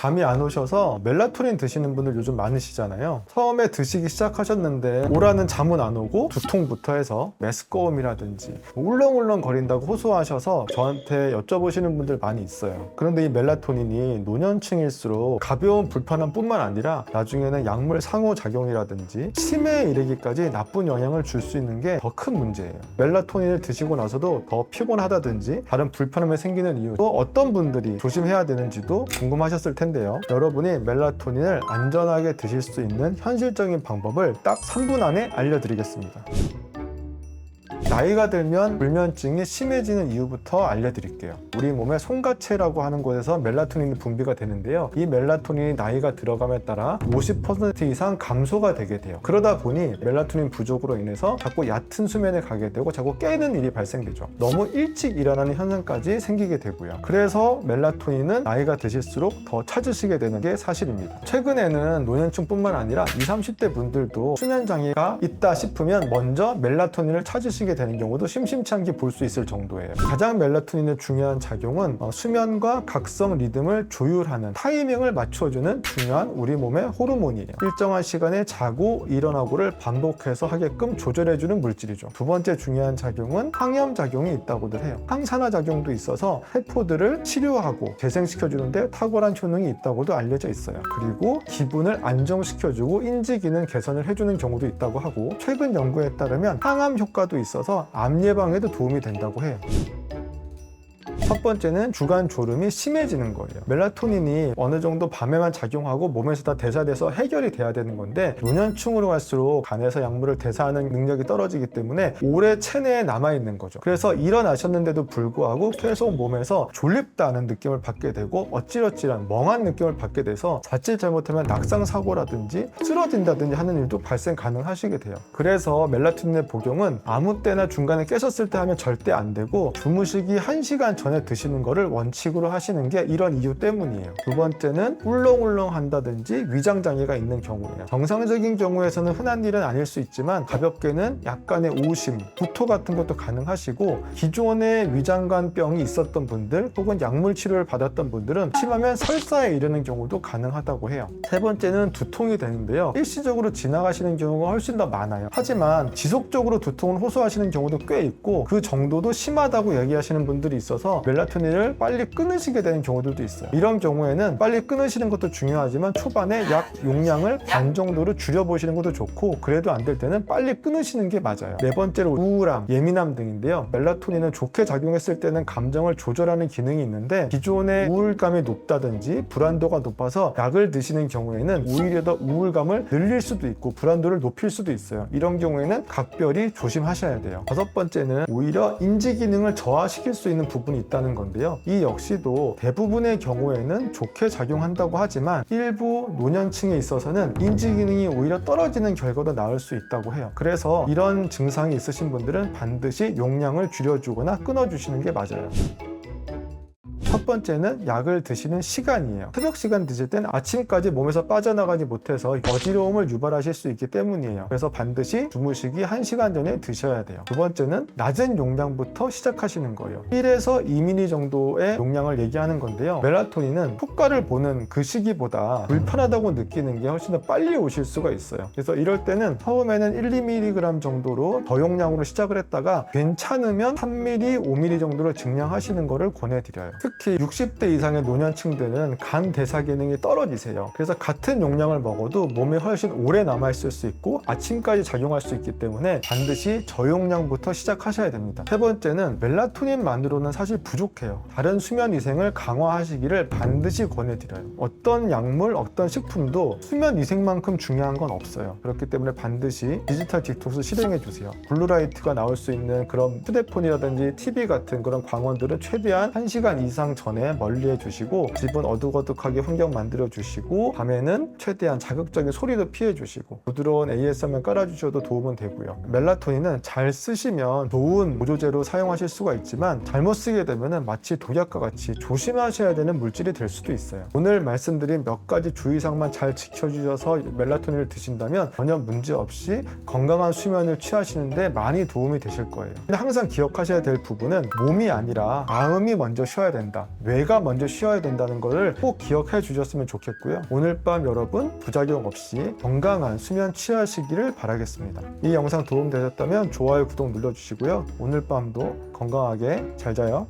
잠이 안 오셔서 멜라토닌 드시는 분들 요즘 많으시잖아요. 처음에 드시기 시작하셨는데 오라는 잠은 안 오고 두통부터 해서 메스꺼움이라든지 울렁울렁 거린다고 호소하셔서 저한테 여쭤보시는 분들 많이 있어요. 그런데 이 멜라토닌이 노년층일수록 가벼운 불편함 뿐만 아니라 나중에는 약물 상호작용이라든지 치매에 이르기까지 나쁜 영향을 줄 수 있는 게 더 큰 문제예요. 멜라토닌을 드시고 나서도 더 피곤하다든지 다른 불편함이 생기는 이유, 또 어떤 분들이 조심해야 되는지도 궁금하셨을 텐데요. 여러분이 멜라토닌을 안전하게 드실 수 있는 현실적인 방법을 딱 3분 안에 알려드리겠습니다. 나이가 들면 불면증이 심해지는 이유부터 알려드릴게요. 우리 몸의 송가체라고 하는 곳에서 멜라토닌이 분비가 되는데요. 이 멜라토닌이 나이가 들어감에 따라 50% 이상 감소가 되게 돼요. 그러다 보니 멜라토닌 부족으로 인해서 자꾸 얕은 수면에 가게 되고 자꾸 깨는 일이 발생되죠. 너무 일찍 일어나는 현상까지 생기게 되고요. 그래서 멜라토닌은 나이가 드실수록 더 찾으시게 되는 게 사실입니다. 최근에는 노년층뿐만 아니라 20, 30대 분들도 수면장애가 있다 싶으면 먼저 멜라토닌을 찾으시게 되는 경우도 심심치 않게 볼 수 있을 정도예요. 가장 멜라토닌의 중요한 작용은 수면과 각성 리듬을 조율하는, 타이밍을 맞춰주는 중요한 우리 몸의 호르몬이에요. 일정한 시간에 자고 일어나고를 반복해서 하게끔 조절해주는 물질이죠. 두 번째 중요한 작용은 항염작용이 있다고들 해요. 항산화 작용도 있어서 세포들을 치료하고 재생시켜주는데 탁월한 효능이 있다고도 알려져 있어요. 그리고 기분을 안정시켜주고 인지기능 개선을 해주는 경우도 있다고 하고, 최근 연구에 따르면 항암 효과도 있어서 암 예방에도 도움이 된다고 해요. 첫 번째는 주간 졸음이 심해지는 거예요. 멜라토닌이 어느 정도 밤에만 작용하고 몸에서 다 대사돼서 해결이 돼야 되는 건데, 노년층으로 갈수록 간에서 약물을 대사하는 능력이 떨어지기 때문에 오래 체내에 남아있는 거죠. 그래서 일어나셨는데도 불구하고 계속 몸에서 졸립다는 느낌을 받게 되고 어찌러찌한 멍한 느낌을 받게 돼서 자칫 잘못하면 낙상사고라든지 쓰러진다든지 하는 일도 발생 가능하시게 돼요. 그래서 멜라토닌의 복용은 아무 때나 중간에 깨셨을 때 하면 절대 안 되고, 주무시기 1시간 전에 드시는 거를 원칙으로 하시는 게 이런 이유 때문이에요. 두 번째는 울렁울렁 한다든지 위장장애가 있는 경우예요. 정상적인 경우에서는 흔한 일은 아닐 수 있지만 가볍게는 약간의 오심, 구토 같은 것도 가능하시고, 기존에 위장관병이 있었던 분들 혹은 약물 치료를 받았던 분들은 심하면 설사에 이르는 경우도 가능하다고 해요. 세 번째는 두통이 되는데요. 일시적으로 지나가시는 경우가 훨씬 더 많아요. 하지만 지속적으로 두통을 호소하시는 경우도 꽤 있고, 그 정도도 심하다고 얘기하시는 분들이 있어서 멜라토닌을 빨리 끊으시게 되는 경우들도 있어요. 이런 경우에는 빨리 끊으시는 것도 중요하지만 초반에 약 용량을 반 정도로 줄여보시는 것도 좋고, 그래도 안 될 때는 빨리 끊으시는 게 맞아요. 네 번째로 우울함, 예민함 등인데요. 멜라토닌은 좋게 작용했을 때는 감정을 조절하는 기능이 있는데, 기존의 우울감이 높다든지 불안도가 높아서 약을 드시는 경우에는 오히려 더 우울감을 늘릴 수도 있고 불안도를 높일 수도 있어요. 이런 경우에는 각별히 조심하셔야 돼요. 다섯 번째는 오히려 인지 기능을 저하시킬 수 있는 부분이 있다는 건데요. 이 역시도 대부분의 경우에는 좋게 작용한다고 하지만 일부 노년층에 있어서는 인지 기능이 오히려 떨어지는 결과도 나올 수 있다고 해요. 그래서 이런 증상이 있으신 분들은 반드시 용량을 줄여주거나 끊어주시는 게 맞아요. 첫 번째는 약을 드시는 시간이에요. 새벽 시간 드실 땐 아침까지 몸에서 빠져나가지 못해서 어지러움을 유발하실 수 있기 때문이에요. 그래서 반드시 주무시기 1시간 전에 드셔야 돼요. 두 번째는 낮은 용량부터 시작하시는 거예요. 1에서 2ml 정도의 용량을 얘기하는 건데요. 멜라토닌은 효과를 보는 그 시기보다 불편하다고 느끼는 게 훨씬 더 빨리 오실 수가 있어요. 그래서 이럴 때는 처음에는 1, 2mg 정도로 저용량으로 시작을 했다가 괜찮으면 3ml, 5ml 정도로 증량하시는 거를 권해드려요. 특히 60대 이상의 노년층들은 간 대사 기능이 떨어지세요. 그래서 같은 용량을 먹어도 몸에 훨씬 오래 남아있을 수 있고 아침까지 작용할 수 있기 때문에 반드시 저용량부터 시작하셔야 됩니다. 세 번째는 멜라토닌만으로는 사실 부족해요. 다른 수면 위생을 강화하시기를 반드시 권해드려요. 어떤 약물, 어떤 식품도 수면 위생만큼 중요한 건 없어요. 그렇기 때문에 반드시 디지털 디톡스 실행해 주세요. 블루라이트가 나올 수 있는 그런 휴대폰이라든지 TV 같은 그런 광원들은 최대한 1시간 이상 전에 멀리해 주시고, 집은 어둑어둑하게 환경 만들어 주시고, 밤에는 최대한 자극적인 소리도 피해 주시고, 부드러운 ASMR 깔아주셔도 도움은 되고요. 멜라토닌은 잘 쓰시면 좋은 보조제로 사용하실 수가 있지만 잘못 쓰게 되면 마치 독약과 같이 조심하셔야 되는 물질이 될 수도 있어요. 오늘 말씀드린 몇 가지 주의사항만 잘 지켜주셔서 멜라토닌을 드신다면 전혀 문제 없이 건강한 수면을 취하시는데 많이 도움이 되실 거예요. 근데 항상 기억하셔야 될 부분은 몸이 아니라 마음이 먼저 쉬어야 된다. 된다. 뇌가 먼저 쉬어야 된다는 것을 꼭 기억해 주셨으면 좋겠고요. 오늘 밤 여러분 부작용 없이 건강한 수면 취하시기를 바라겠습니다. 이 영상 도움되셨다면 좋아요, 구독 눌러주시고요. 오늘 밤도 건강하게 잘 자요.